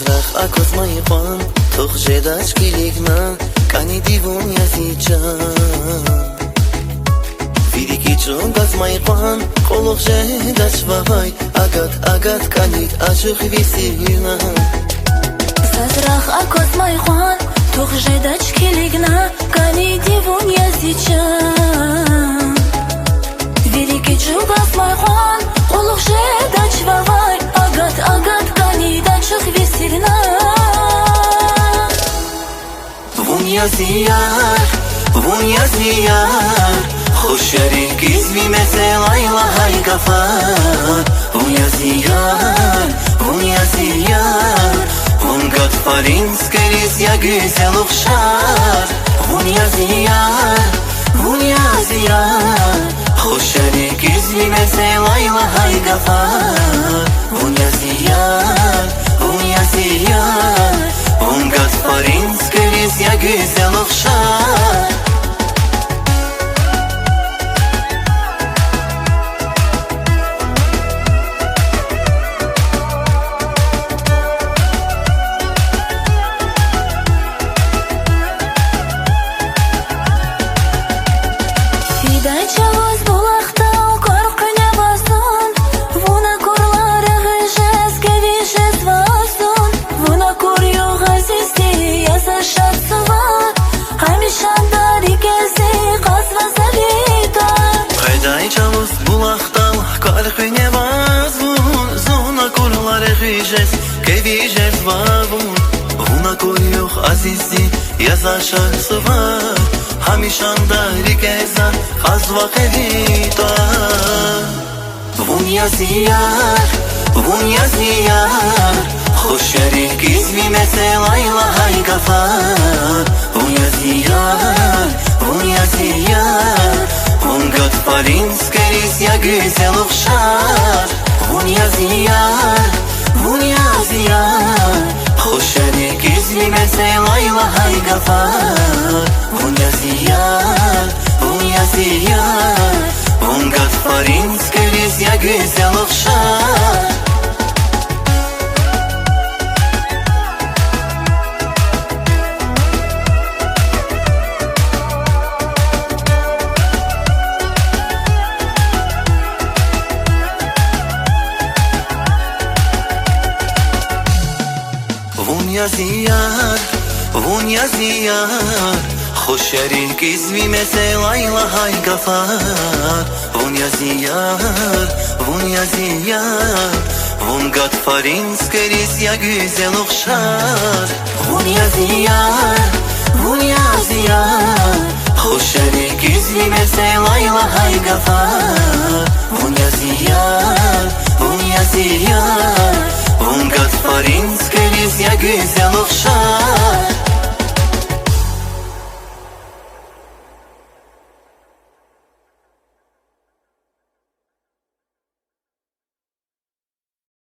Zazrach akos maypan Toch jedach kiligna Kani divun yazichan Vidiki chungas maypan Kolok jedach vavai Agat kanit achuk visirna Zazrach akos maypan Toch jedach kiligna Kani divun yazichan Vidiki chungas maypan Kolok jedach vavai Agat kanit achuk visirna Vun yaziyar Hoş yerin gizli meselayla hay gafar Vun yaziyar Vun gat farinskeriz ya güzel okşar Vun yaziyar Hoş yerin gizli meselayla hay gafar Vun yaziyar Vun gat farinskeriz ya güzel okşar Azizi yazashar sıvar Hamişanda rikeza Hazva kevita Vun yaziyar Hoş yerin gizli meselayla hay gafar Vun yaziyar Vun gat farinskeriz ya güzel okşar Vun yaziyar Hoş yerin gizli meselayla hay gafar Vun yaziyar Vun gat farinskeriz ya güzel okşar Vun yaziyar Hoş yerin gizli meselayla hay gafar Vun yaziyar Vun gat farinskeriz ya güzel okşar Vun yaziyar Hoş yerin gizli meselayla hay gafar Vun yaziyar Vun gat farinskeriz ya güzel okşar